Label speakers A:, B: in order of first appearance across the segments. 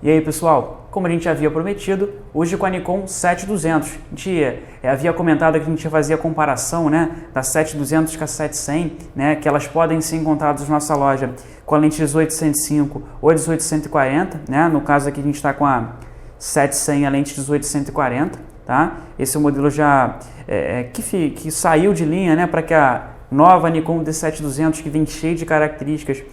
A: E aí pessoal, como a gente havia prometido, hoje com a Nikon 7200, a gente havia comentado que a gente ia fazer a comparação, né, da 7200 com a 7100, né, que elas podem ser encontradas na nossa loja com a lente 18-105 ou 18-140, né, no caso aqui a gente está com a 7100 e a lente 18-140, tá? Esse é o modelo já que saiu de linha, né, para que a nova Nikon D7200, que vem cheia de características,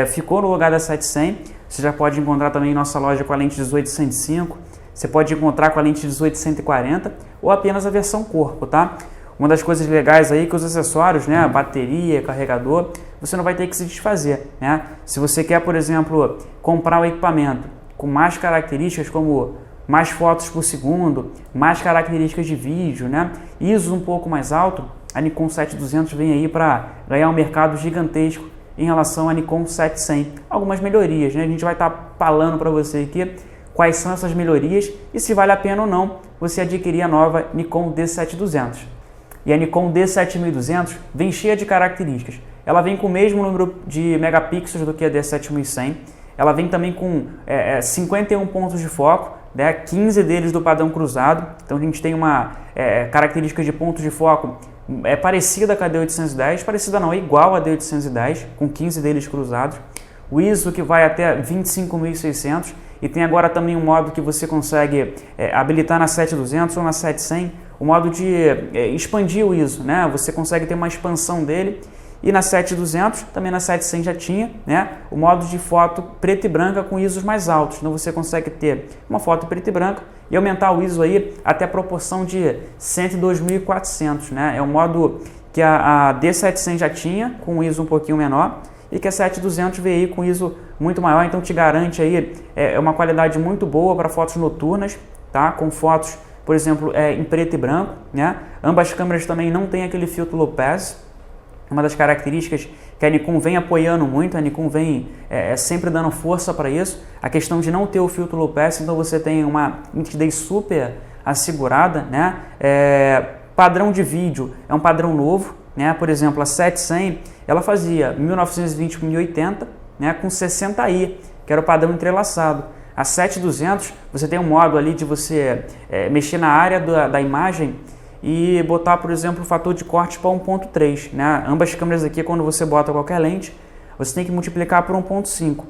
A: ficou no lugar da 7100. Você já pode encontrar também em nossa loja com a lente 18-105, você pode encontrar com a lente 18-140 ou apenas a versão corpo, tá? Uma das coisas legais aí é que os acessórios, né, a bateria, carregador, você não vai ter que se desfazer, né? Se você quer, por exemplo, comprar um equipamento com mais características como mais fotos por segundo, mais características de vídeo, né, ISO um pouco mais alto, a Nikon 7200 vem aí para ganhar um mercado gigantesco em relação à Nikon 7100. Algumas melhorias, né? A gente vai estar falando para você aqui quais são essas melhorias e se vale a pena ou não você adquirir a nova Nikon D7200. E a Nikon D7200 vem cheia de características. Ela vem com o mesmo número de megapixels do que a D7100. Ela vem também com 51 pontos de foco, né? 15 deles do padrão cruzado. Então a gente tem uma característica de pontos de foco parecida com a D810, parecida não, é igual a D810, com 15 deles cruzados. O ISO que vai até 25.600 e tem agora também um modo que você consegue habilitar na 7200 ou na 7100, o modo de expandir o ISO, né? Você consegue ter uma expansão dele. E na 7200, também na 7100 já tinha, né, o modo de foto preta e branca com ISOs mais altos. Então você consegue ter uma foto preta e branca e aumentar o ISO aí até a proporção de 102.400, né? É um modo que a D7100 já tinha, com um ISO um pouquinho menor, e que a 7200 veio aí com ISO muito maior, então te garante aí uma qualidade muito boa para fotos noturnas, tá? Com fotos, por exemplo, em preto e branco, né? Ambas câmeras também não tem aquele filtro low pass. Uma das características que a Nikon vem apoiando muito, a Nikon vem sempre dando força para isso, a questão de não ter o filtro low pass, então você tem uma nitidez super assegurada, né? Padrão de vídeo é um padrão novo, né? Por exemplo, a 7100 ela fazia 1920 por 1080, né? Com 60i, que era o padrão entrelaçado. A 7200 você tem um modo ali de você mexer na área da imagem e botar, por exemplo, o fator de corte para 1.3, né? Ambas câmeras aqui, quando você bota qualquer lente, você tem que multiplicar por 1.5.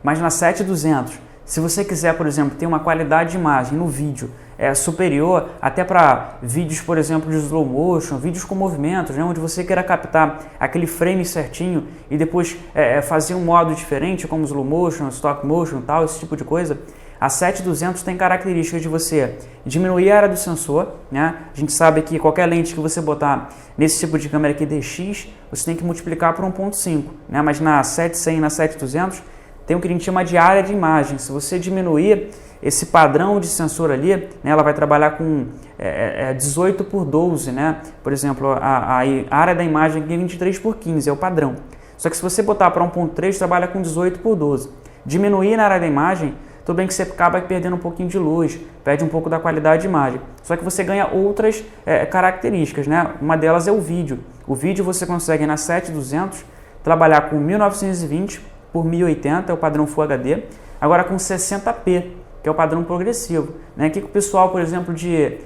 A: Mas na 7200, se você quiser, por exemplo, ter uma qualidade de imagem no vídeo superior, até para vídeos, por exemplo, de slow motion, vídeos com movimentos, né? Onde você queira captar aquele frame certinho e depois fazer um modo diferente, como slow motion, stop motion, tal, esse tipo de coisa, a 7200 tem características de você diminuir a área do sensor, né? A gente sabe que qualquer lente que você botar nesse tipo de câmera aqui DX, você tem que multiplicar por 1.5, né? Mas na 7100 e na 7200 tem o que a gente chama de área de imagem. Se você diminuir esse padrão de sensor ali, né, ela vai trabalhar com 18 por 12, né? Por exemplo, a área da imagem aqui é 23 por 15, é o padrão. Só que se você botar para 1.3, trabalha com 18 por 12. Diminuir na área da imagem, tudo bem que você acaba perdendo um pouquinho de luz, perde um pouco da qualidade de imagem. Só que você ganha outras características, né? Uma delas é o vídeo. O vídeo você consegue na 7200 trabalhar com 1920 por 1080, é o padrão Full HD, agora com 60p, que é o padrão progressivo, né? O que o pessoal, por exemplo, de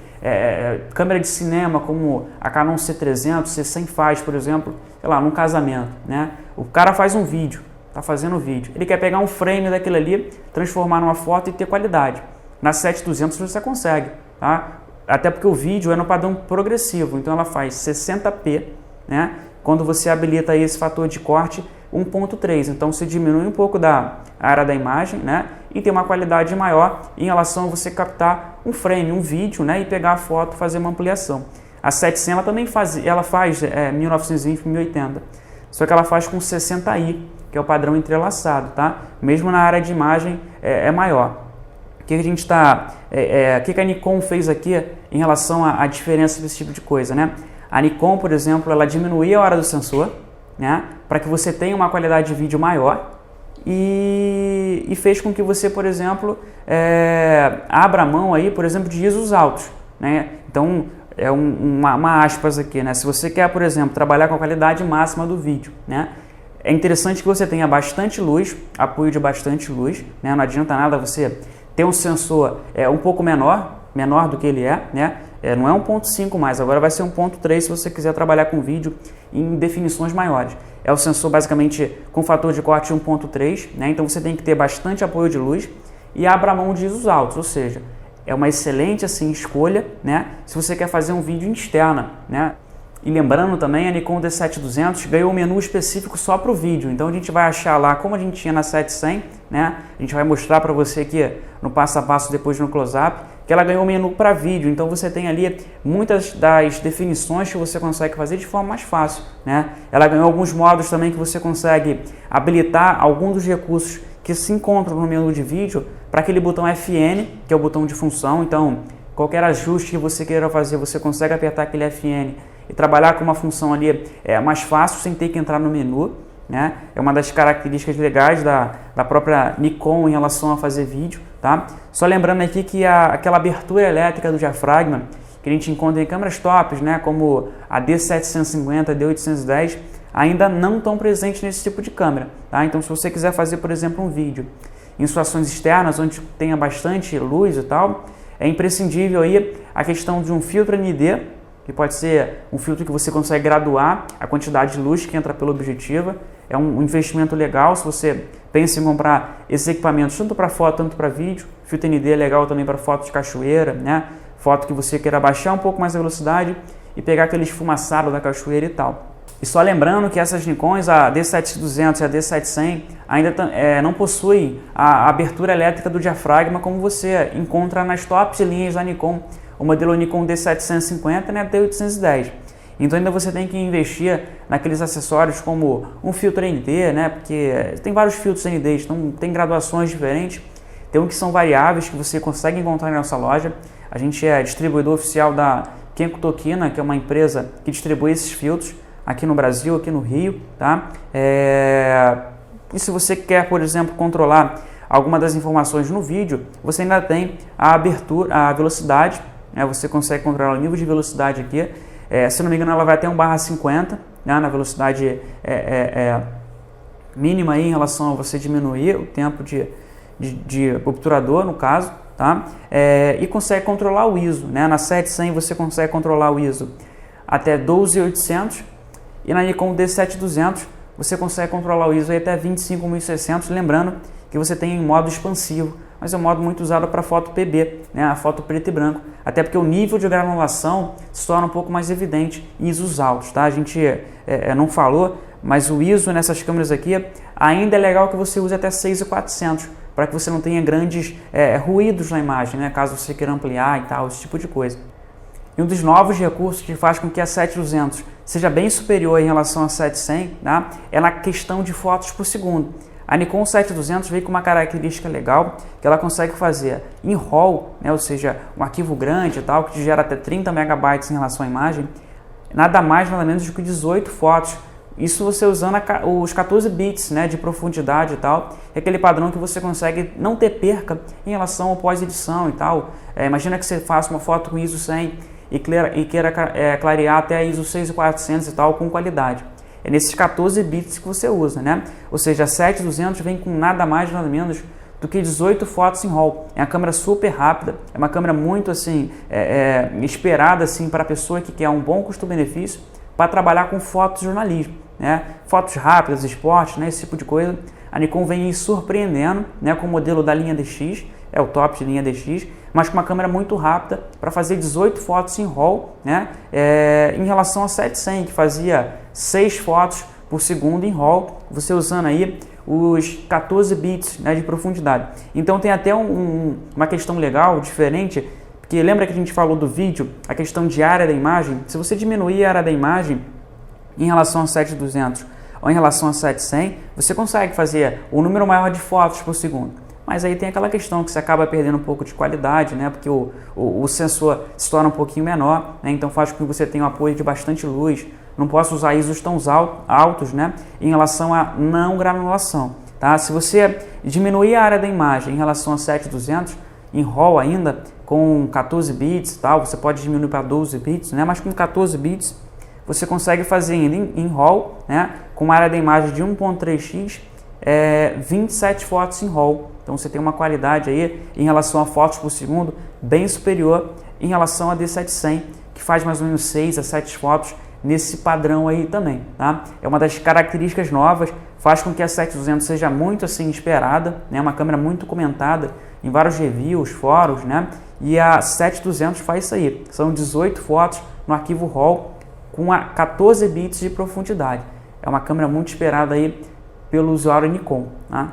A: câmera de cinema, como a Canon C300, C100 faz, por exemplo, sei lá, num casamento, né? O cara faz um vídeo, está fazendo vídeo, ele quer pegar um frame daquilo ali, transformar numa foto e ter qualidade. Na 7200 você consegue, tá? Até porque o vídeo é no padrão progressivo, então ela faz 60p, né? Quando você habilita aí esse fator de corte 1.3, então você diminui um pouco da área da imagem, né? E tem uma qualidade maior em relação a você captar um frame, um vídeo, né? E pegar a foto e fazer uma ampliação. A 7100 ela também faz 1920 por 1080, só que ela faz com 60i, que é o padrão entrelaçado, tá? Mesmo na área de imagem é maior. O que a gente está, que a Nikon fez aqui em relação à diferença desse tipo de coisa, né? A Nikon, por exemplo, ela diminuía a hora do sensor, né? Para que você tenha uma qualidade de vídeo maior e fez com que você, por exemplo, abra mão aí, por exemplo, de ISOs altos, né? Então uma aspas aqui, né? Se você quer, por exemplo, trabalhar com a qualidade máxima do vídeo, né? É interessante que você tenha bastante luz, apoio de bastante luz, né? Não adianta nada você ter um sensor um pouco menor do que ele é, né? Não é 1.5 mais, agora vai ser 1.3 se você quiser trabalhar com vídeo em definições maiores. É o sensor basicamente com fator de corte 1.3, né? Então você tem que ter bastante apoio de luz e abra mão de ISOs altos, ou seja, é uma excelente assim, escolha, né? Se você quer fazer um vídeo em externa, né? E lembrando também, a Nikon D7200 ganhou um menu específico só para o vídeo, então a gente vai achar lá, como a gente tinha na 7100, né? A gente vai mostrar para você aqui no passo a passo depois no close-up, que ela ganhou um menu para vídeo, então você tem ali muitas das definições que você consegue fazer de forma mais fácil, né? Ela ganhou alguns modos também que você consegue habilitar alguns dos recursos que se encontram no menu de vídeo para aquele botão FN, que é o botão de função, então qualquer ajuste que você queira fazer, você consegue apertar aquele FN e trabalhar com uma função ali mais fácil, sem ter que entrar no menu, né? É uma das características legais da própria Nikon em relação a fazer vídeo, tá? Só lembrando aqui que aquela abertura elétrica do diafragma, que a gente encontra em câmeras tops, né, como a D750, a D810, ainda não estão presentes nesse tipo de câmera, tá? Então, se você quiser fazer, por exemplo, um vídeo em situações externas, onde tenha bastante luz e tal, é imprescindível aí a questão de um filtro ND, que pode ser um filtro que você consegue graduar a quantidade de luz que entra pela objetiva. É um investimento legal se você pensa em comprar esses equipamentos tanto para foto, tanto para vídeo. Filtro ND é legal também para foto de cachoeira, né? Foto que você queira baixar um pouco mais a velocidade e pegar aquele esfumaçado da cachoeira e tal. E só lembrando que essas Nikons, a D7200 e a D7100, ainda não possuem a abertura elétrica do diafragma como você encontra nas tops linhas da Nikon, o modelo Nikon D750 e a D810. Então ainda você tem que investir naqueles acessórios como um filtro ND, né? Porque tem vários filtros ND, então tem graduações diferentes. Tem uns que são variáveis que você consegue encontrar na nossa loja. A gente é distribuidor oficial da Kenko Tokina, que é uma empresa que distribui esses filtros aqui no Brasil, aqui no Rio, tá? E se você quer, por exemplo, controlar alguma das informações no vídeo, você ainda tem a abertura, a velocidade, né? Você consegue controlar o nível de velocidade aqui. Se não me engano, ela vai até 1/50, né? Na velocidade mínima aí, em relação a você diminuir o tempo de obturador, no caso, tá? E consegue controlar o ISO, né? Na 7100 você consegue controlar o ISO até 12.800 e na Nikon D7200 você consegue controlar o ISO aí até 25.600, lembrando que você tem em modo expansivo, mas é um modo muito usado para foto PB, né? A foto preto e branco, até porque o nível de granulação se torna um pouco mais evidente em ISOs altos, tá? A gente não falou, mas o ISO nessas câmeras aqui ainda é legal que você use até 6.400, para que você não tenha grandes ruídos na imagem, né? Caso você queira ampliar e tal, esse tipo de coisa. E um dos novos recursos que faz com que a 7200 seja bem superior em relação a 7100, tá? É na questão de fotos por segundo. A Nikon 7200 veio com uma característica legal, que ela consegue fazer em RAW, né? Ou seja, um arquivo grande e tal, que gera até 30 megabytes em relação à imagem, nada mais, nada menos do que 18 fotos. Isso você usando os 14 bits, né, de profundidade e tal, é aquele padrão que você consegue não ter perca em relação ao pós-edição e tal. Imagina que você faça uma foto com ISO 100 e queira clarear até a ISO 6400 e tal com qualidade. É nesses 14 bits que você usa, né? Ou seja, a 7200 vem com nada mais, nada menos do que 18 fotos em RAW. É uma câmera super rápida, é uma câmera muito assim, esperada assim, para a pessoa que quer um bom custo-benefício para trabalhar com fotojornalismo, né? Fotos rápidas, esporte, né? Esse tipo de coisa. A Nikon vem aí surpreendendo, né? Com o modelo da linha DX, é o top de linha DX, mas com uma câmera muito rápida para fazer 18 fotos em RAW, né? Em relação a 7100, que fazia 6 fotos por segundo em RAW, você usando aí os 14 bits, né, de profundidade. Então tem até uma questão legal, diferente, porque lembra que a gente falou do vídeo, a questão de área da imagem? Se você diminuir a área da imagem em relação a 7200 ou em relação a 7100, você consegue fazer um número maior de fotos por segundo. Mas aí tem aquela questão que você acaba perdendo um pouco de qualidade, né? Porque o sensor se torna um pouquinho menor, né? Então faz com que você tenha um apoio de bastante luz. Não posso usar ISOs tão altos, né? Em relação a não granulação, tá? Se você diminuir a área da imagem em relação a 7200, em RAW ainda, com 14 bits e tal, você pode diminuir para 12 bits, né? Mas com 14 bits, você consegue fazer ainda em RAW, né, com uma área da imagem de 1.3x, 27 fotos em RAW. Então você tem uma qualidade aí em relação a fotos por segundo bem superior em relação a D700, que faz mais ou menos 6 a 7 fotos nesse padrão aí também, tá? É uma das características novas, faz com que a 7200 seja muito assim esperada, né? Uma câmera muito comentada em vários reviews, fóruns, né? E a 7200 faz isso aí, são 18 fotos no arquivo RAW com 14 bits de profundidade. É uma câmera muito esperada aí pelo usuário Nikon, tá?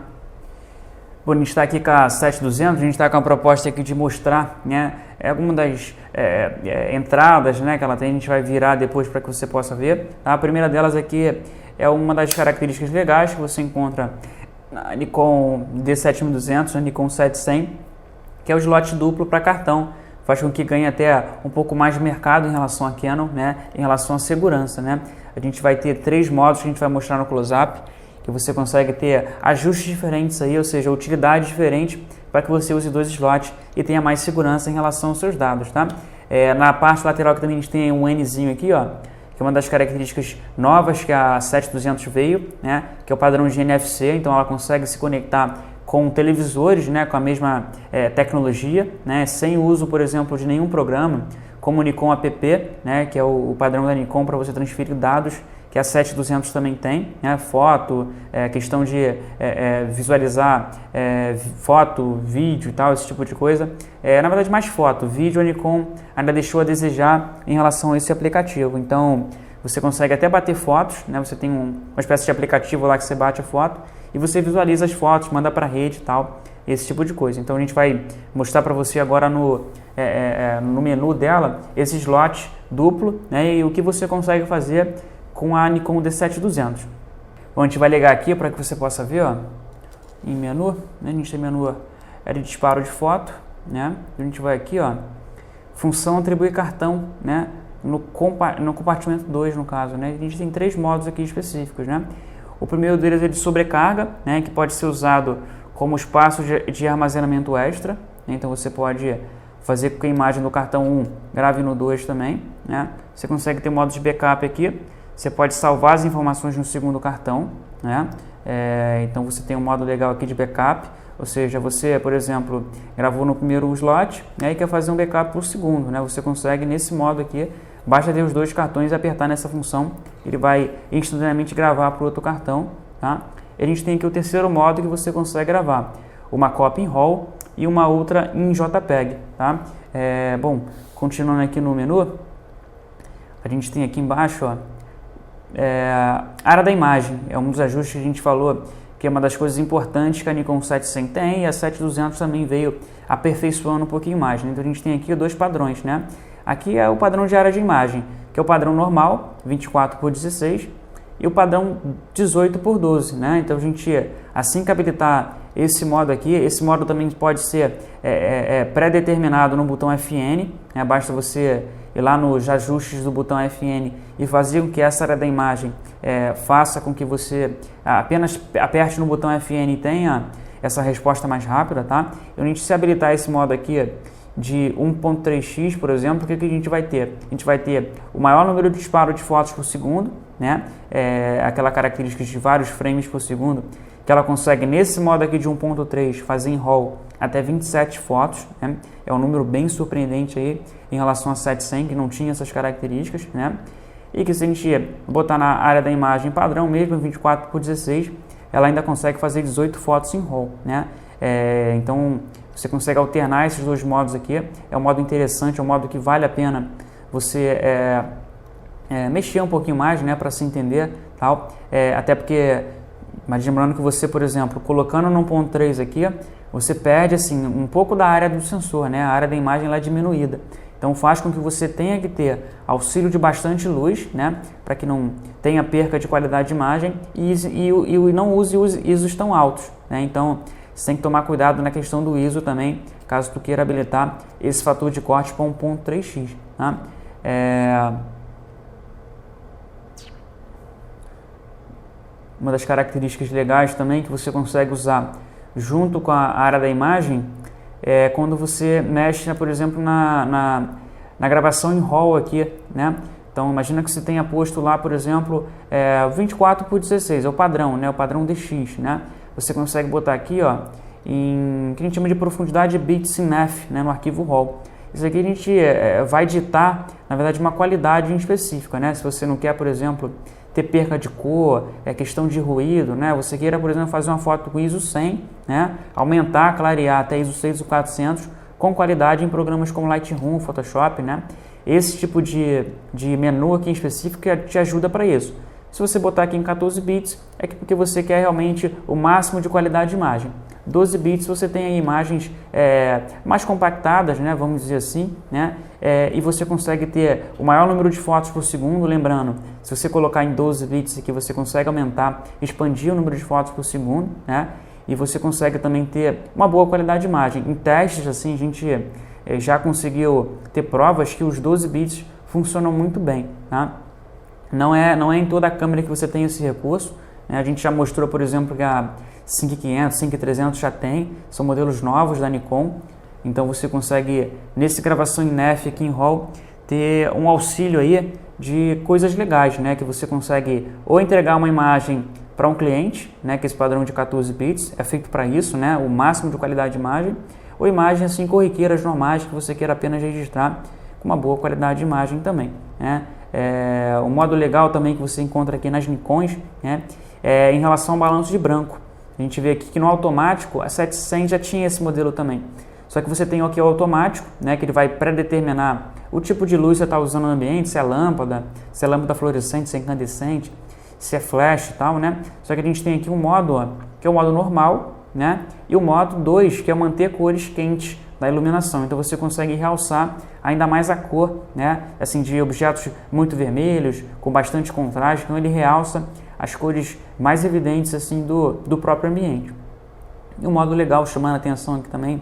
A: Bom, a gente está aqui com a 7200, a gente está com a proposta aqui de mostrar, né, algumas das entradas, né, que ela tem, a gente vai virar depois para que você possa ver. Tá? A primeira delas aqui é uma das características legais que você encontra na Nikon D7200, na Nikon 7100, que é o slot duplo para cartão. Faz com que ganhe até um pouco mais de mercado em relação à Canon, né, em relação à segurança. Né? A gente vai ter 3 modos que a gente vai mostrar no close-up, que você consegue ter ajustes diferentes aí, ou seja, utilidade diferente para que você use 2 slots e tenha mais segurança em relação aos seus dados, tá? Na parte lateral que também a gente tem um Nzinho aqui, ó, que é uma das características novas que a 7200 veio, né? Que é o padrão de NFC, então ela consegue se conectar com televisores, né? Com a mesma tecnologia, né? Sem o uso, por exemplo, de nenhum programa, como o Nikon App, né? Que é o padrão da Nikon para você transferir dados, que a 7200 também tem, né? Foto, questão de visualizar foto, vídeo e tal, esse tipo de coisa. Na verdade, mais foto. Vídeo, a Nikon ainda deixou a desejar em relação a esse aplicativo. Então, você consegue até bater fotos, né? Você tem uma espécie de aplicativo lá que você bate a foto e você visualiza as fotos, manda para a rede e tal, esse tipo de coisa. Então, a gente vai mostrar para você agora no menu dela esse slot duplo, né? E o que você consegue fazer com a Nikon D7200. Bom, a gente vai ligar aqui para que você possa ver, ó, em menu, né? A gente tem menu de disparo de foto, né? A gente vai aqui, ó, função atribuir cartão, né? No compartimento 2, no caso, né? A gente tem 3 modos aqui específicos, né? O primeiro deles é de sobrecarga, né? Que pode ser usado como espaço de armazenamento extra, né? Então você pode fazer com que a imagem do cartão 1 grave no 2 também, né? Você consegue ter modo de backup aqui. Você pode salvar as informações no segundo cartão, né? Então você tem um modo legal aqui de backup, ou seja, você, por exemplo, gravou no primeiro slot, né, e quer fazer um backup para o segundo, né? Você consegue nesse modo aqui, basta ter os 2 cartões e apertar nessa função, ele vai instantaneamente gravar para o outro cartão, tá? E a gente tem aqui o terceiro modo que você consegue gravar, uma cópia em RAW e uma outra em JPEG, tá? Bom, continuando aqui no menu, a gente tem aqui embaixo, ó, área da imagem, é um dos ajustes que a gente falou que é uma das coisas importantes que a Nikon 7100 tem e a 7200 também veio aperfeiçoando um pouquinho mais, né? Então a gente tem aqui 2 padrões, né? Aqui é o padrão de área de imagem, que é o padrão normal, 24x16, e o padrão 18x12, né? Então a gente, assim que habilitar esse modo aqui, esse modo também pode ser pré-determinado no botão FN, né? Basta você ir lá nos ajustes do botão FN e fazer com que essa área da imagem faça com que você apenas aperte no botão FN e tenha essa resposta mais rápida, tá? E a gente se habilitar esse modo aqui de 1.3x, por exemplo, o que a gente vai ter? A gente vai ter o maior número de disparo de fotos por segundo, né? Aquela característica de vários frames por segundo, que ela consegue nesse modo aqui de 1.3 fazer em RAW até 27 fotos, né? É um número bem surpreendente aí em relação a 700, que não tinha essas características, né? E que se a gente botar na área da imagem padrão mesmo, 24x16, ela ainda consegue fazer 18 fotos em RAW, né? Então você consegue alternar esses 2 modos aqui, é um modo interessante, é um modo que vale a pena você mexer um pouquinho mais, né, para se entender, tal. Até porque, mas lembrando que você, por exemplo, colocando no 1.3 aqui, você perde assim um pouco da área do sensor, né? A área da imagem lá é diminuída. Então faz com que você tenha que ter auxílio de bastante luz, né? Para que não tenha perca de qualidade de imagem e não use os ISOs tão altos, né? Então você tem que tomar cuidado na questão do ISO também, caso tu queira habilitar esse fator de corte para 1.3x, tá? Uma das características legais também que você consegue usar junto com a área da imagem é quando você mexe, por exemplo, na gravação em RAW aqui, né? Então, imagina que você tenha posto lá, por exemplo, 24 por 16, é o padrão, né? O padrão DX, né? Você consegue botar aqui, ó, que a gente chama de profundidade bits in F, né? No arquivo RAW. Isso aqui a gente vai ditar, na verdade, uma qualidade específica, né? Se você não quer, por exemplo, ter perca de cor, questão de ruído, né? Você queira, por exemplo, fazer uma foto com ISO 100, né? Aumentar, clarear até ISO 6400 com qualidade em programas como Lightroom, Photoshop, né? Esse tipo de menu aqui em específico te ajuda para isso. Se você botar aqui em 14 bits, é porque você quer realmente o máximo de qualidade de imagem. 12 bits você tem aí imagens mais compactadas, né, vamos dizer assim, né, e você consegue ter o maior número de fotos por segundo. Lembrando, se você colocar em 12 bits aqui, você consegue aumentar, expandir o número de fotos por segundo, né, e você consegue também ter uma boa qualidade de imagem. Em testes, assim, a gente já conseguiu ter provas que os 12 bits funcionam muito bem, tá? Não é em toda a câmera que você tem esse recurso, né? A gente já mostrou, por exemplo, que a 5500, 5300 já tem, são modelos novos da Nikon, então você consegue, nesse gravação em NEF aqui em RAW, ter um auxílio aí de coisas legais, né? Que você consegue ou entregar uma imagem para um cliente, né? Que esse padrão de 14 bits é feito para isso, né? O máximo de qualidade de imagem, ou imagens assim corriqueiras normais que você queira apenas registrar com uma boa qualidade de imagem também, né? Um modo legal também que você encontra aqui nas Nikons, né? Em relação ao balanço de branco. A gente vê aqui que no automático a 700 já tinha esse modelo também. Só que você tem aqui o automático, né, que ele vai predeterminar o tipo de luz que você está usando no ambiente, se é lâmpada fluorescente, se é incandescente, se é flash e tal, né? Só que a gente tem aqui um modo, ó, que é o modo normal, né? E o modo 2, que é manter cores quentes da iluminação. Então você consegue realçar ainda mais a cor, né? Assim, de objetos muito vermelhos, com bastante contraste, então ele realça as cores mais evidentes assim do próprio ambiente. E um modo legal chamando a atenção aqui também,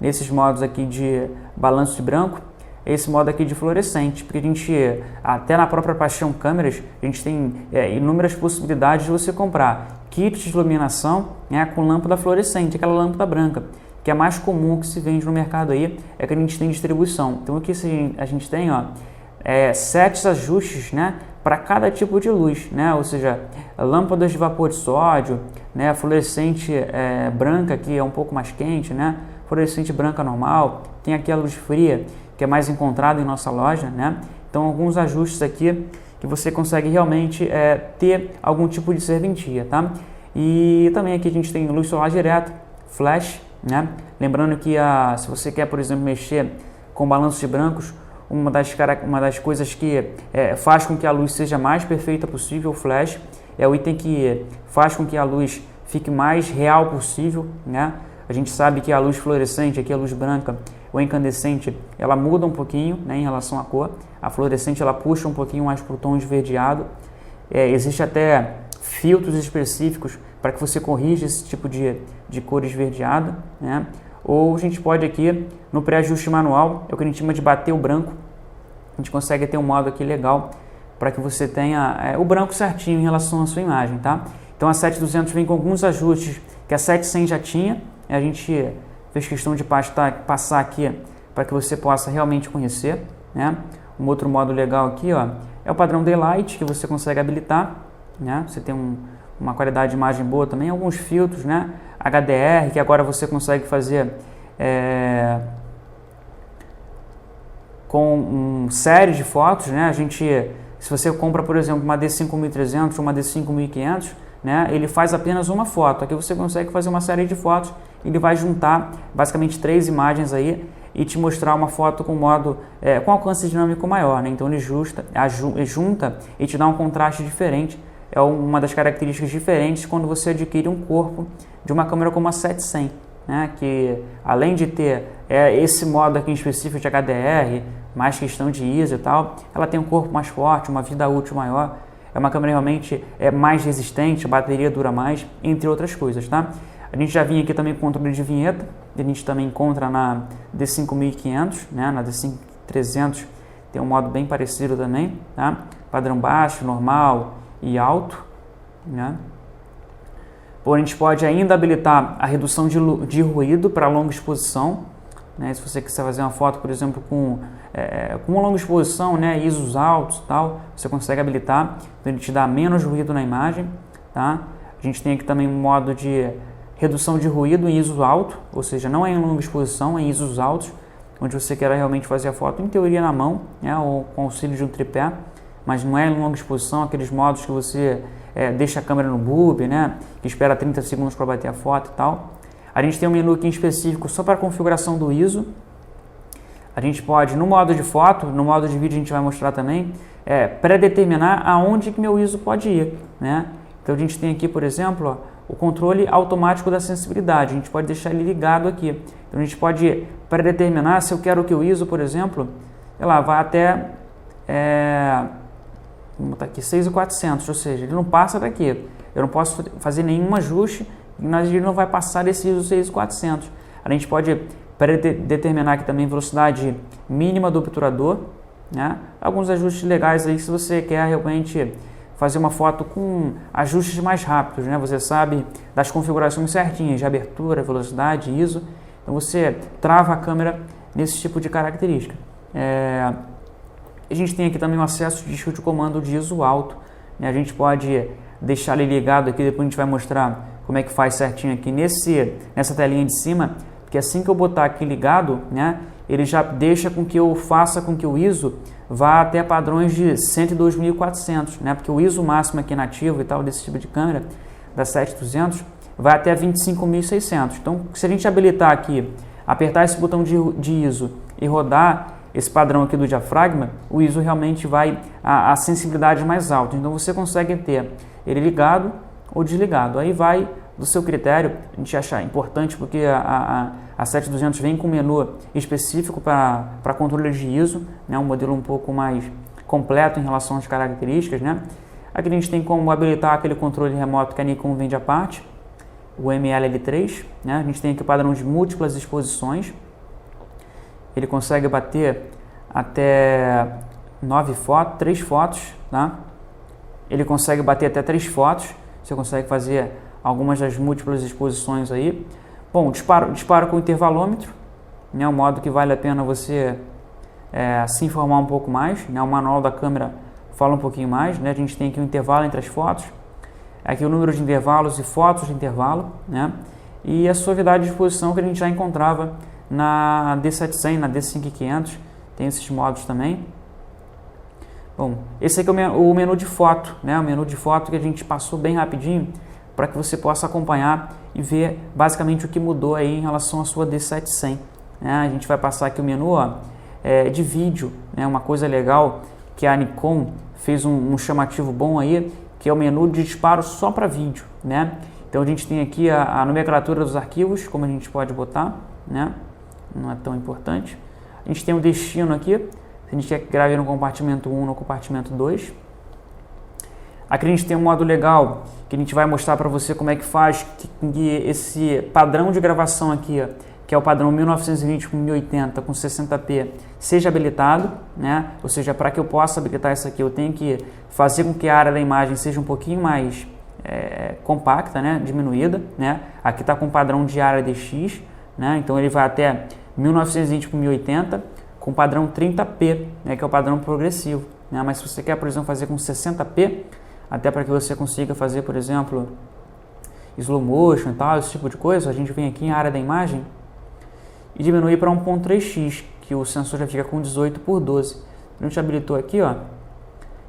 A: nesses modos aqui de balanço de branco, é esse modo aqui de fluorescente, porque a gente, até na própria Paixão Câmeras, a gente tem inúmeras possibilidades de você comprar kits de iluminação, né, com lâmpada fluorescente, aquela lâmpada branca, que é mais comum que se vende no mercado aí, é que a gente tem distribuição. Então aqui a gente tem, ó, 7 ajustes, né, para cada tipo de luz, né? Ou seja, lâmpadas de vapor de sódio, né? Fluorescente branca, que é um pouco mais quente, né? Fluorescente branca normal, tem aqui a luz fria, que é mais encontrada em nossa loja, né? Então alguns ajustes aqui que você consegue realmente ter algum tipo de serventia, tá? E também aqui a gente tem luz solar direta, flash, né? Lembrando que se você quer, por exemplo, mexer com balanços de brancos, uma das coisas que faz com que a luz seja mais perfeita possível, o flash, é o item que faz com que a luz fique mais real possível, né? A gente sabe que a luz fluorescente, aqui a luz branca ou incandescente, ela muda um pouquinho, né, em relação à cor. A fluorescente ela puxa um pouquinho mais para o tom esverdeado. Existe até filtros específicos para que você corrija esse tipo de cor esverdeada, né? Ou a gente pode aqui, no pré-ajuste manual, é o que a gente chama de bater o branco. A gente consegue ter um modo aqui legal para que você tenha o branco certinho em relação à sua imagem, tá? Então a 7200 vem com alguns ajustes que a 700 já tinha. A gente fez questão de passar aqui para que você possa realmente conhecer, né? Um outro modo legal aqui, ó, é o padrão Daylight, que você consegue habilitar, né? Você tem uma qualidade de imagem boa também, alguns filtros, né? HDR, que agora você consegue fazer com série de fotos, né? Se você compra, por exemplo, uma D5300 ou uma D5500, né? Ele faz apenas uma foto. Aqui você consegue fazer uma série de fotos. Ele vai juntar basicamente 3 imagens aí e te mostrar uma foto com modo com alcance dinâmico maior, né? Então ele junta e te dá um contraste diferente. É uma das características diferentes quando você adquire um corpo de uma câmera como a 700, né? Que além de ter esse modo aqui em específico de HDR, mais questão de ISO e tal, ela tem um corpo mais forte, uma vida útil maior. É uma câmera realmente mais resistente, a bateria dura mais, entre outras coisas, tá? A gente já vinha aqui também com controle de vinheta, a gente também encontra na D5500, né? Na D5300 tem um modo bem parecido também, tá? Padrão baixo, normal e alto, né? Porém, a gente pode ainda habilitar a redução de ruído para longa exposição, né? Se você quiser fazer uma foto, por exemplo, com uma longa exposição, né? ISOs altos e tal, você consegue habilitar, então ele te dá menos ruído na imagem, tá? A gente tem aqui também um modo de redução de ruído em ISO alto, ou seja, não é em longa exposição, é em ISOs altos, onde você quer realmente fazer a foto, em teoria, na mão, né? Ou com auxílio de um tripé, mas não é em longa exposição, aqueles modos que você deixa a câmera no boob, né? Que espera 30 segundos para bater a foto e tal. A gente tem um menu aqui em específico só para a configuração do ISO. A gente pode, no modo de foto, no modo de vídeo a gente vai mostrar também, pré-determinar aonde que meu ISO pode ir, né? Então a gente tem aqui, por exemplo, ó, o controle automático da sensibilidade, a gente pode deixar ele ligado aqui. Então a gente pode pré-determinar se eu quero que o ISO, por exemplo, sei lá, vá até, vamos botar aqui, 6.400, ou seja, ele não passa daqui. Eu não posso fazer nenhum ajuste, mas ele não vai passar desse ISO 6.400. A gente pode pré-determinar aqui também velocidade mínima do obturador, né? Alguns ajustes legais aí se você quer realmente fazer uma foto com ajustes mais rápidos, né? Você sabe das configurações certinhas de abertura, velocidade, ISO. Então você trava a câmera nesse tipo de característica. A gente tem aqui também o acesso de disco de comando de ISO alto, né? A gente pode deixar ele ligado aqui, depois a gente vai mostrar como é que faz certinho aqui nessa telinha de cima, porque assim que eu botar aqui ligado, né, ele já deixa com que eu faça com que o ISO vá até padrões de 102.400, né, porque o ISO máximo aqui nativo e tal desse tipo de câmera, da 7200, vai até 25.600. Então, se a gente habilitar aqui, apertar esse botão de ISO e rodar esse padrão aqui do diafragma, o ISO realmente vai a sensibilidade mais alta. Então, você consegue ter ele ligado ou desligado. Aí vai do seu critério, a gente acha importante porque a 7200 vem com um menu específico para controle de ISO, né, um modelo um pouco mais completo em relação às características, né. Aqui a gente tem como habilitar aquele controle remoto que a Nikon vende à parte, o MLL3, né. A gente tem aqui o padrão de múltiplas exposições, ele consegue bater até 3 fotos, tá? Ele consegue bater até 3 fotos, você consegue fazer algumas das múltiplas exposições aí. Bom, disparo com intervalômetro, né, um modo que vale a pena você se informar um pouco mais, né, o manual da câmera fala um pouquinho mais, né, a gente tem aqui o intervalo entre as fotos, aqui o número de intervalos e fotos de intervalo, né, e a suavidade de exposição que a gente já encontrava na D700, na D5500, tem esses modos também. Bom, esse aqui é o menu de foto, né, o menu de foto que a gente passou bem rapidinho, para que você possa acompanhar e ver basicamente o que mudou aí em relação à sua D700. Né? A gente vai passar aqui o menu de vídeo, né? Uma coisa legal que a Nikon fez um chamativo bom aí, que é o menu de disparo só para vídeo. Né? Então a gente tem aqui a nomenclatura dos arquivos, como a gente pode botar, né? Não é tão importante. A gente tem o destino aqui, se a gente quer que grave no compartimento 1 ou no compartimento 2. Aqui a gente tem um modo legal que a gente vai mostrar para você como é que faz que esse padrão de gravação aqui, que é o padrão 1920 por 1080 com 60p, seja habilitado, né? Ou seja, para que eu possa habilitar isso aqui, eu tenho que fazer com que a área da imagem seja um pouquinho mais compacta, né? Diminuída, né? Aqui está com padrão de área DX, né? Então ele vai até 1920 por 1080 com padrão 30p, né? Que é o padrão progressivo, né? Mas se você quer, por exemplo, fazer com 60p, até para que você consiga fazer, por exemplo, slow motion e tal, esse tipo de coisa, a gente vem aqui em área da imagem e diminuir para 1.3x, que o sensor já fica com 18 por 12. A gente habilitou aqui, ó. A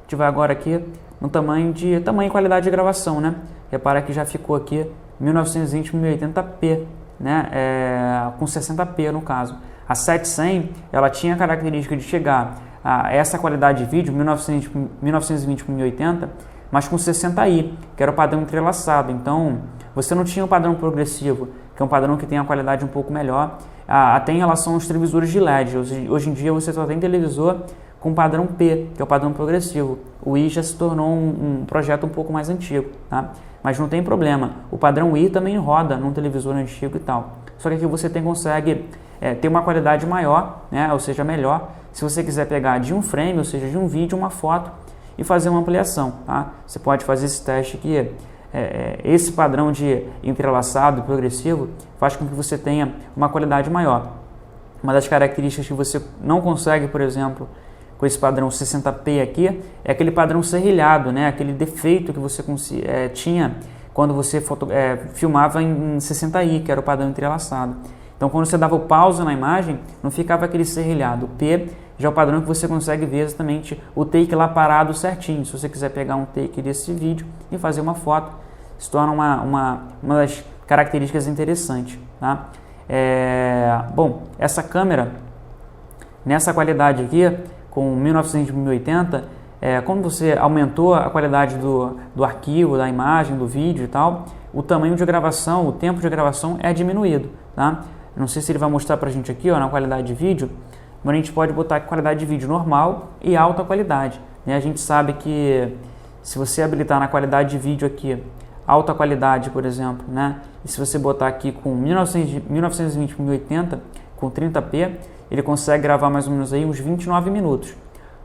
A: gente vai agora aqui no tamanho e qualidade de gravação, né? Repara que já ficou aqui 1920 por 1080p, né? Com 60p no caso. A 700, ela tinha a característica de chegar a essa qualidade de vídeo, 1920 por 1080, mas com 60i, que era o padrão entrelaçado. Então, você não tinha o padrão progressivo, que é um padrão que tem a qualidade um pouco melhor, até em relação aos televisores de LED. Hoje em dia, você só tem televisor com padrão P, que é o padrão progressivo. O I já se tornou um projeto um pouco mais antigo, tá? Mas não tem problema. O padrão I também roda num televisor antigo e tal. Só que aqui você consegue ter uma qualidade maior, né? Ou seja, melhor, se você quiser pegar de um frame, ou seja, de um vídeo, uma foto, e fazer uma ampliação, tá? Você pode fazer esse teste aqui, esse padrão de entrelaçado progressivo faz com que você tenha uma qualidade maior. Uma das características que você não consegue, por exemplo, com esse padrão 60p aqui, é aquele padrão serrilhado, né? Aquele defeito que você tinha quando você filmava em 60i, que era o padrão entrelaçado. Então, quando você dava o pause na imagem, não ficava aquele serrilhado. O P já é o padrão que você consegue ver exatamente o take lá parado certinho. Se você quiser pegar um take desse vídeo e fazer uma foto, se torna uma das características interessantes, tá? Bom, essa câmera, nessa qualidade aqui, com 1900 por 1080, quando você aumentou a qualidade do arquivo, da imagem, do vídeo e tal, o tamanho de gravação, o tempo de gravação é diminuído, tá? Não sei se ele vai mostrar pra gente aqui, ó, na qualidade de vídeo, mas a gente pode botar aqui qualidade de vídeo normal e alta qualidade, né? A gente sabe que se você habilitar na qualidade de vídeo aqui, alta qualidade, por exemplo, né? E se você botar aqui com 1920 por 1080, com 30p, ele consegue gravar mais ou menos aí uns 29 minutos.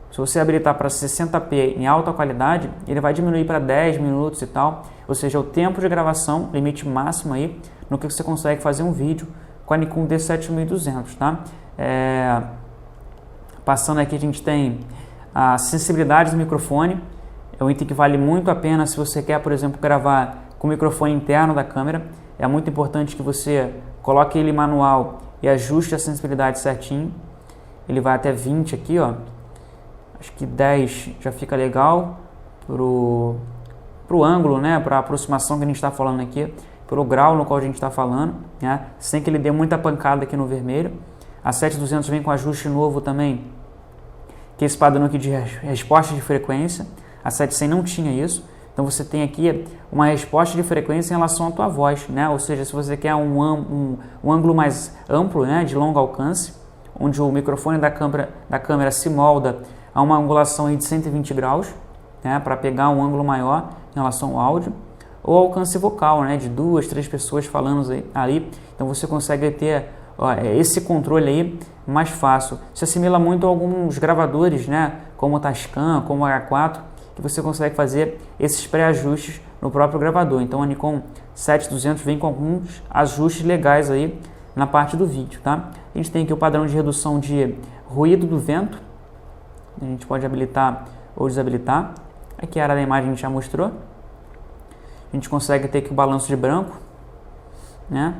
A: Se você habilitar para 60p em alta qualidade, ele vai diminuir para 10 minutos e tal, ou seja, o tempo de gravação, limite máximo aí, no que você consegue fazer um vídeo com a Nikon D7200, tá? Passando aqui, a gente tem a sensibilidade do microfone, é um item que vale muito a pena se você quer, por exemplo, gravar com o microfone interno da câmera. É muito importante que você coloque ele manual e ajuste a sensibilidade certinho. Ele vai até 20 aqui, ó. Acho que 10 já fica legal pro ângulo, né? Para a aproximação que a gente está falando aqui, pelo grau no qual a gente está falando, né? Sem que ele dê muita pancada aqui no vermelho. A 7200 vem com ajuste novo também, que é esse padrão aqui de resposta de frequência. A 7100 não tinha isso. Então você tem aqui uma resposta de frequência em relação à tua voz, né? Ou seja, se você quer um ângulo mais amplo, né? De longo alcance, onde o microfone da câmera se molda a uma angulação aí de 120 graus, né? Para pegar um ângulo maior em relação ao áudio, ou alcance vocal, né? De 2, 3 pessoas falando ali. Então você consegue ter esse controle aí mais fácil. Se assimila muito a alguns gravadores, né? Como o Tascam, como o H4, que você consegue fazer esses pré-ajustes no próprio gravador. Então a Nikon 7200 vem com alguns ajustes legais aí na parte do vídeo, tá? A gente tem aqui o padrão de redução de ruído do vento. A gente pode habilitar ou desabilitar. Aqui a área da imagem a gente já mostrou. A gente consegue ter aqui o balanço de branco, né?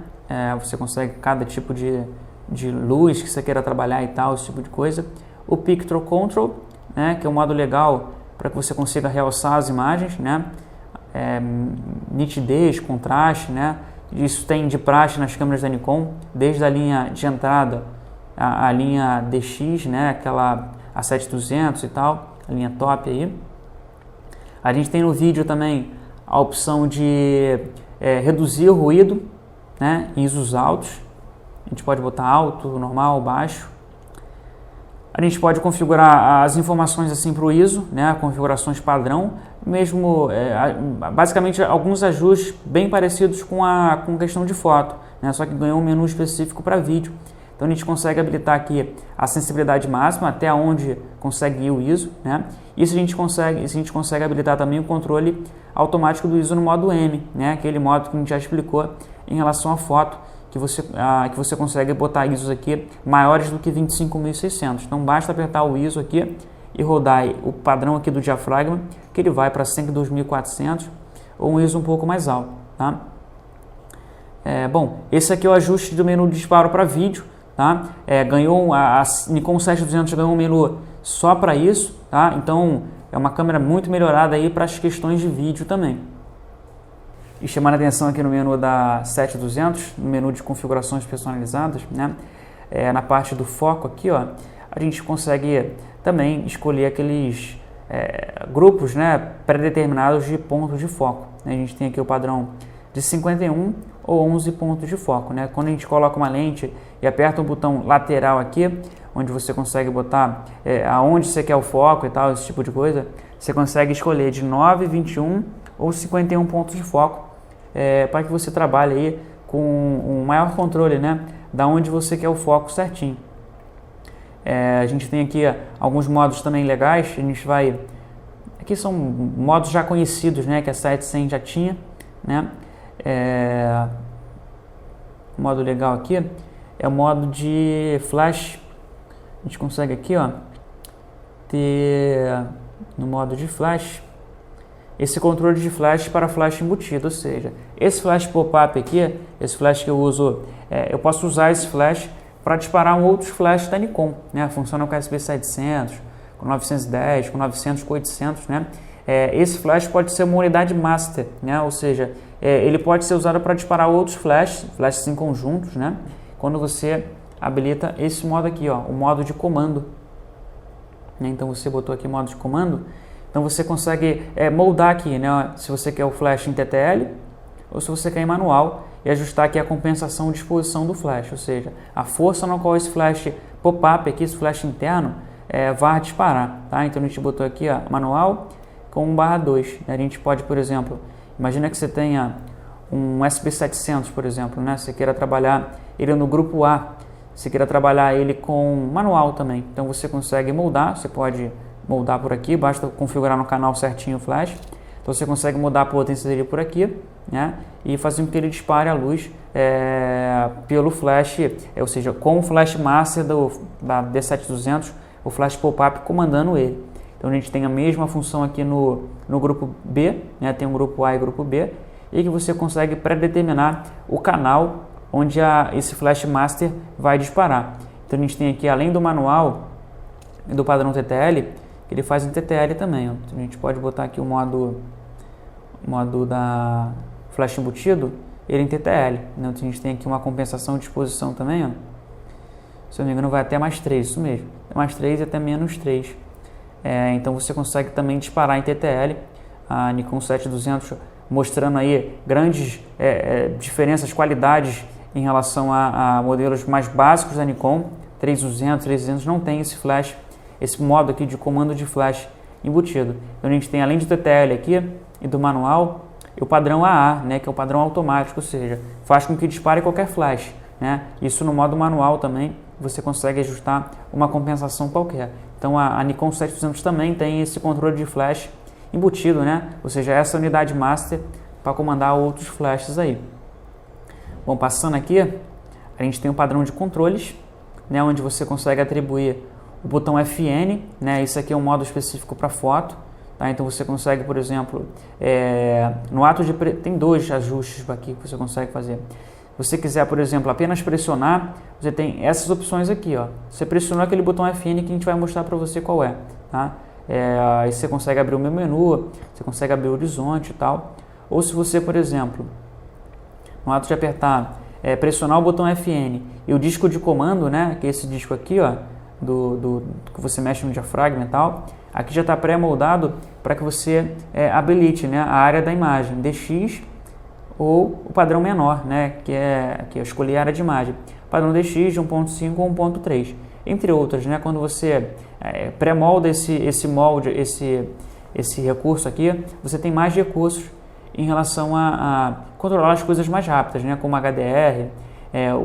A: Você consegue cada tipo de luz que você queira trabalhar e tal, esse tipo de coisa. O Picture Control, né? Que é um modo legal para que você consiga realçar as imagens, né? Nitidez, contraste, né? Isso tem de praxe nas câmeras da Nikon, desde a linha de entrada, a linha DX, né? Aquela A7200 e tal, a linha top aí. A gente tem no vídeo também a opção de reduzir o ruído, né? Em ISOs altos. A gente pode botar alto, normal, baixo. A gente pode configurar as informações assim para o ISO, né? Configurações padrão, mesmo basicamente alguns ajustes bem parecidos com questão de foto, né? Só que ganhou um menu específico para vídeo. Então a gente consegue habilitar aqui a sensibilidade máxima até onde consegue ir o ISO, né? E a gente consegue habilitar também o controle automático do ISO no modo M, né? Aquele modo que a gente já explicou em relação à foto, que você consegue botar ISOs aqui maiores do que 25.600. Então basta apertar o ISO aqui e rodar o padrão aqui do diafragma, que ele vai para 102.400 ou um ISO um pouco mais alto, tá? Bom, esse aqui é o ajuste do menu de disparo para vídeo, tá? A Nikon 7200 ganhou um menu só para isso, tá? Então é uma câmera muito melhorada aí para as questões de vídeo também. E chamando a atenção aqui no menu da 7200, no menu de configurações personalizadas, né? Na parte do foco aqui, ó, a gente consegue também escolher aqueles grupos, né, pré-determinados de pontos de foco, né? A gente tem aqui o padrão de 51 ou 11 pontos de foco, né? Quando a gente coloca uma lente e aperta o botão lateral aqui, onde você consegue botar aonde você quer o foco e tal, esse tipo de coisa, você consegue escolher de 9, 21 ou 51 pontos de foco, para que você trabalhe aí com um maior controle, né, da onde você quer o foco certinho. A gente tem aqui alguns modos também legais. A gente vai... Aqui são modos já conhecidos, né, que a 7100 já tinha, né? Modo legal aqui é o modo de flash. A gente consegue aqui, ó, ter no modo de flash esse controle de flash para flash embutido, ou seja, esse flash pop-up aqui, esse flash que eu uso, eu posso usar esse flash para disparar outros flash da Nikon, né? Funciona com SB700, com 910, com 900, com 800, né? Esse flash pode ser uma unidade master, né? Ou seja, ele pode ser usado para disparar outros flashes em conjuntos, né? Quando você habilita esse modo aqui, ó, o modo de comando. Então você botou aqui modo de comando, então você consegue moldar aqui, né? Se você quer o flash em TTL ou se você quer em manual e ajustar aqui a compensação de exposição do flash, ou seja, a força na qual esse flash pop-up aqui, esse flash interno, vai disparar, tá? Então a gente botou aqui, ó, manual com 1/2. A gente pode, por exemplo, imagina que você tenha um SB700, por exemplo, né? Você queira trabalhar ele no grupo A, você queira trabalhar ele com manual também. Então você consegue moldar, você pode moldar por aqui, basta configurar no canal certinho o flash. Então você consegue mudar a potência dele por aqui, né? E fazer com que ele dispare a luz pelo flash, ou seja, com o flash master da D7200, o flash pop-up comandando ele. Então a gente tem a mesma função aqui no grupo B, né? Tem um grupo A e grupo B, e que você consegue pré-determinar o canal onde esse flash master vai disparar. Então a gente tem aqui, além do manual e do padrão TTL, que ele faz em TTL também, ó. Então a gente pode botar aqui o modo da flash embutido, ele em TTL, né? Então a gente tem aqui uma compensação de exposição também, ó. Se eu não me engano vai até +3, isso mesmo, +3 e até -3. Então você consegue também disparar em TTL. A Nikon 7200 mostrando aí grandes diferenças, qualidades em relação a modelos mais básicos da Nikon. 3200, 3300 não tem esse flash, esse modo aqui de comando de flash embutido. Então a gente tem, além do TTL aqui e do manual, o padrão AA, né, que é o padrão automático, ou seja, faz com que dispare qualquer flash, né? Isso no modo manual também você consegue ajustar uma compensação qualquer. Então a Nikon 7200 também tem esse controle de flash embutido, né? Ou seja, essa unidade master para comandar outros flashes aí. Bom, passando aqui, a gente tem um padrão de controles, né, onde você consegue atribuir o botão FN, né? Isso aqui é um modo específico para foto, tá? Então você consegue, por exemplo, no ato de tem 2 ajustes aqui que você consegue fazer. Se você quiser, por exemplo, apenas pressionar, você tem essas opções aqui, ó. Você pressionou aquele botão FN que a gente vai mostrar para você qual é, tá? Aí você consegue abrir o meu menu, você consegue abrir o horizonte e tal. Ou se você, por exemplo, no ato de apertar, pressionar o botão FN e o disco de comando, né, que é esse disco aqui, ó, que você mexe no diafragma e tal, aqui já está pré-moldado para que você habilite, né, a área da imagem, DX ou o padrão menor, né, que eu escolhi a área de imagem, padrão DX de 1.5 ou 1.3, entre outras, né, quando você pré-molda esse molde, esse recurso aqui, você tem mais recursos em relação a controlar as coisas mais rápidas, né, como HDR,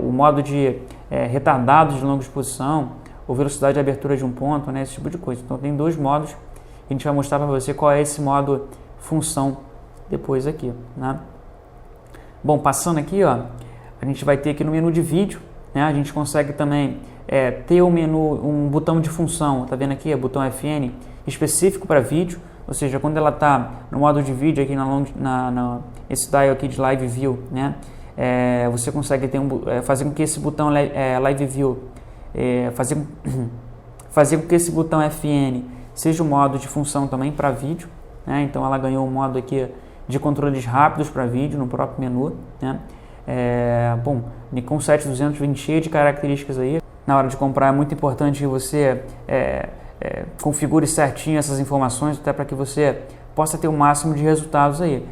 A: o modo de retardado de longa exposição, ou velocidade de abertura de um ponto, né, esse tipo de coisa. Então tem 2 modos, a gente vai mostrar para você qual é esse modo função depois aqui, né. Bom, passando aqui, ó, a gente vai ter aqui no menu de vídeo, né, a gente consegue também ter um botão de função, tá vendo aqui, botão FN específico para vídeo, ou seja, quando ela está no modo de vídeo aqui esse dial aqui de Live View, né, você consegue ter fazer com que esse botão Live View, fazer com que esse botão FN seja o modo de função também para vídeo, né, então ela ganhou um modo aqui de controles rápidos para vídeo no próprio menu, né. Bom, Nikon 7200 vem cheio de características aí. Na hora de comprar é muito importante que você configure certinho essas informações, até para que você possa ter o máximo de resultados aí.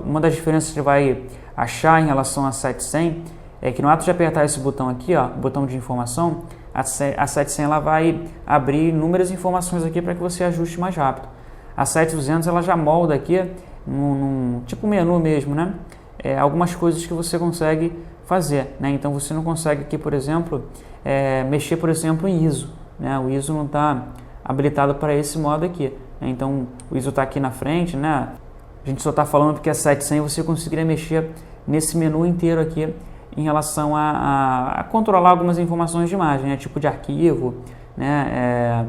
A: Uma das diferenças que você vai achar em relação a 7100 é que no ato de apertar esse botão aqui, ó, botão de informação, a 7100 ela vai abrir inúmeras informações aqui para que você ajuste mais rápido. A 7200 ela já molda aqui num tipo menu mesmo, né? Algumas coisas que você consegue fazer, né? Então você não consegue aqui, por exemplo, mexer, por exemplo, em ISO, né? O ISO não está habilitado para esse modo aqui, né? Então o ISO está aqui na frente, né? A gente só está falando porque a 7100 você conseguiria mexer nesse menu inteiro aqui em relação a controlar algumas informações de imagem, né? Tipo de arquivo, né?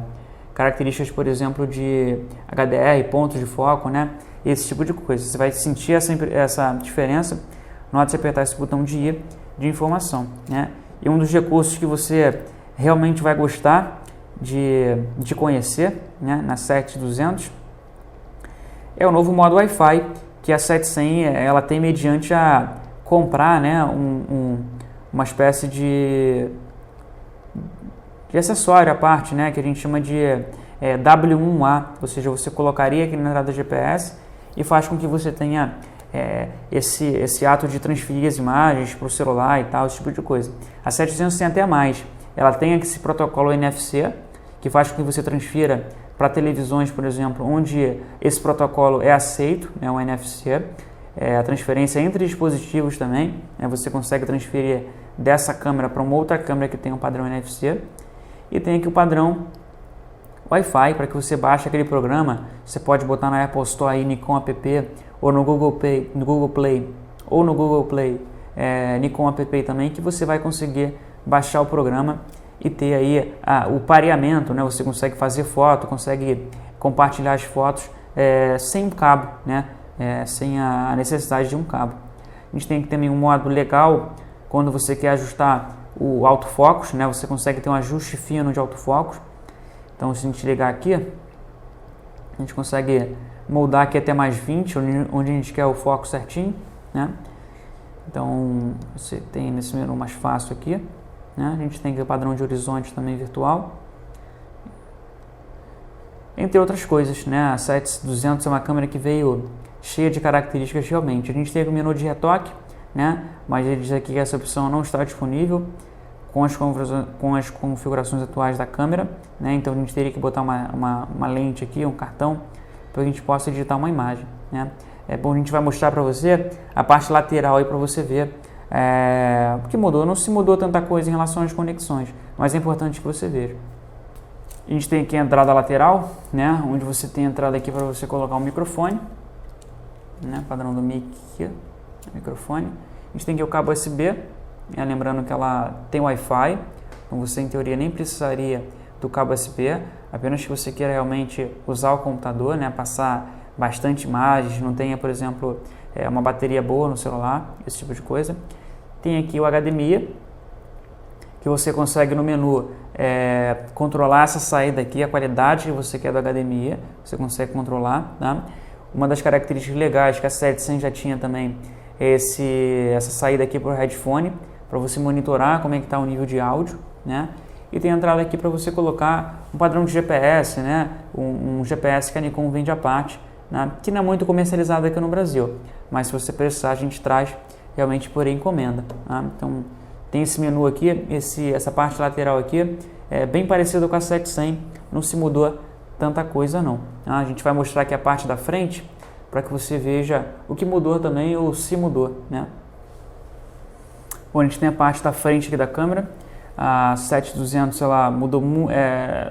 A: Características, por exemplo, de HDR, pontos de foco, né? Esse tipo de coisa. Você vai sentir essa diferença na hora de você apertar esse botão de I de informação, né? E um dos recursos que você realmente vai gostar de conhecer, né, na 7200 é o novo modo Wi-Fi que a 7100 ela tem mediante a comprar, né, uma espécie de acessório à parte, né, que a gente chama de W1A, ou seja, você colocaria aqui na entrada GPS e faz com que você tenha esse ato de transferir as imagens para o celular e tal, esse tipo de coisa. A 7200 tem até mais, ela tem esse protocolo NFC, que faz com que você transfira para televisões, por exemplo, onde esse protocolo é aceito, né, o NFC, a transferência entre dispositivos também, né, você consegue transferir dessa câmera para uma outra câmera que tem um padrão NFC, e tem aqui o padrão Wi-Fi, para que você baixe aquele programa, você pode botar na Apple Store aí, Nikon App, ou no Google Play, ou no Google Play, Nikon App também, que você vai conseguir baixar o programa e ter aí o pareamento, né? Você consegue fazer foto, consegue compartilhar as fotos sem um cabo, né? Sem a necessidade de um cabo. A gente tem também um modo legal quando você quer ajustar o autofocus, né? Você consegue ter um ajuste fino de autofocus. Então, se a gente ligar aqui, a gente consegue moldar aqui até mais 20, onde a gente quer o foco certinho, né? Então, você tem nesse menu mais fácil aqui, né? A gente tem aqui o padrão de horizonte também virtual, entre outras coisas, né? A 7200 é uma câmera que veio cheia de características realmente. A gente tem o menu de retoque, né? Mas ele diz aqui que essa opção não está disponível com as configurações atuais da câmera, né? Então a gente teria que botar uma lente aqui, um cartão, para que a gente possa editar uma imagem, né? É bom, a gente vai mostrar para você a parte lateral aí para você ver o que mudou. Não se mudou tanta coisa em relação às conexões, mas é importante que você veja. A gente tem aqui a entrada lateral, né? Onde você tem a entrada aqui para você colocar um microfone, né? Padrão do mic aqui, microfone. A gente tem aqui o cabo USB, lembrando que ela tem Wi-Fi, então você em teoria nem precisaria do cabo USB, apenas que você queira realmente usar o computador, né? Passar bastante imagens, não tenha, por exemplo, uma bateria boa no celular, esse tipo de coisa. Tem aqui o HDMI, que você consegue no menu controlar essa saída aqui, a qualidade que você quer do HDMI, você consegue controlar, tá? Uma das características legais que a 700 já tinha também é essa saída aqui para o headphone, para você monitorar como é que está o nível de áudio, né? E tem a entrada aqui para você colocar um padrão de GPS, né? Um GPS que a Nikon vende à parte, né? Que não é muito comercializado aqui no Brasil, mas se você precisar a gente traz realmente por encomenda, tá? Então tem esse menu aqui, essa parte lateral aqui é bem parecido com a 700, não se mudou tanta coisa não, tá? A gente vai mostrar aqui a parte da frente para que você veja o que mudou também ou se mudou, né? Bom, a gente tem a parte da frente aqui da câmera. A 7200 ela mudou,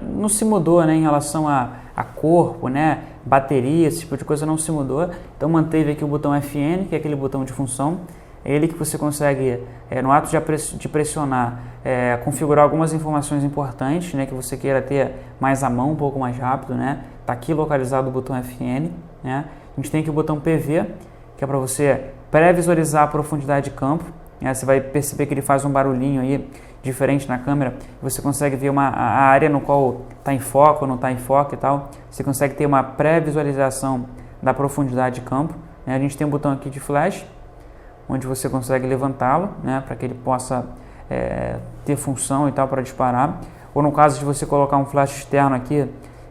A: não se mudou, né, em relação a corpo, né, bateria, esse tipo de coisa não se mudou. Então manteve aqui o botão FN, que é aquele botão de função. É ele que você consegue, no ato de pressionar, configurar algumas informações importantes, né, que você queira ter mais à mão, um pouco mais rápido, né. Tá aqui localizado o botão FN, né. A gente tem aqui o botão PV, que é para você pré-visualizar a profundidade de campo. Você vai perceber que ele faz um barulhinho aí diferente na câmera. Você consegue ver a área no qual está em foco ou não está em foco e tal. Você consegue ter uma pré-visualização da profundidade de campo, né? A gente tem um botão aqui de flash, onde você consegue levantá-lo, né, para que ele possa ter função e tal para disparar. Ou no caso de você colocar um flash externo aqui,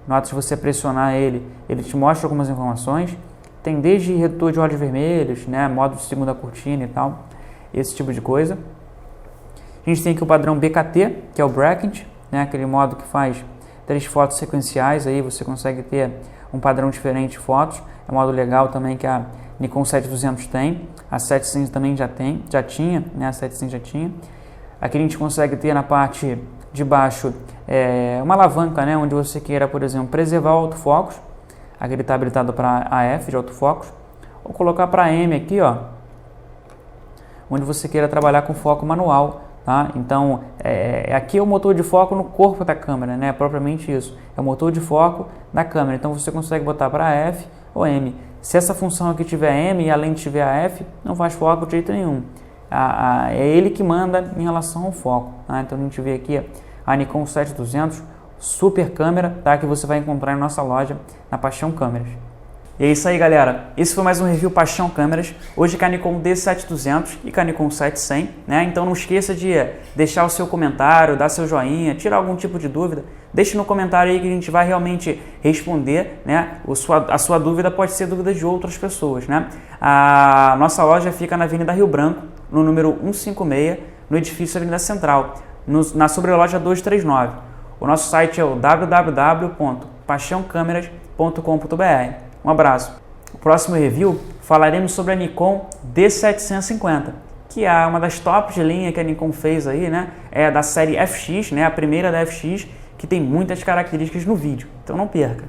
A: no ato de você pressionar ele te mostra algumas informações. Tem desde redutor de olhos vermelhos, né, modo de segunda cortina e tal, esse tipo de coisa. A gente tem aqui o padrão BKT, que é o bracket, né, aquele modo que faz 3 fotos sequenciais, aí você consegue ter um padrão diferente de fotos. É um modo legal também que a Nikon 7200 tem, a 700 também já tinha, né, a 700 já tinha. Aqui a gente consegue ter na parte de baixo uma alavanca, né, onde você queira, por exemplo, preservar o autofocus. Aqui ele está habilitado para AF de autofocus, ou colocar para M aqui, ó, onde você queira trabalhar com foco manual. Tá? Então, aqui é o motor de foco no corpo da câmera, né? Propriamente isso. É o motor de foco da câmera. Então, você consegue botar para F ou M. Se essa função aqui tiver M e a lente tiver a F, não faz foco de jeito nenhum. É ele que manda em relação ao foco. Tá? Então, a gente vê aqui a Nikon 7200, super câmera, tá? Que você vai encontrar em nossa loja na Paixão Câmeras. E é isso aí, galera. Esse foi mais um review Paixão Câmeras, hoje com a Nikon D7200 e com a Nikon 7100, né? Então não esqueça de deixar o seu comentário, dar seu joinha, tirar algum tipo de dúvida. Deixe no comentário aí que a gente vai realmente responder, né? A sua dúvida pode ser dúvida de outras pessoas, né? A nossa loja fica na Avenida Rio Branco, no número 156, no edifício Avenida Central, na sobreloja 239. O nosso site é o www.paixãocâmeras.com.br. Um abraço. No próximo review falaremos sobre a Nikon D750, que é uma das tops de linha que a Nikon fez aí, né? É da série FX, né? A primeira da FX, que tem muitas características no vídeo. Então não perca.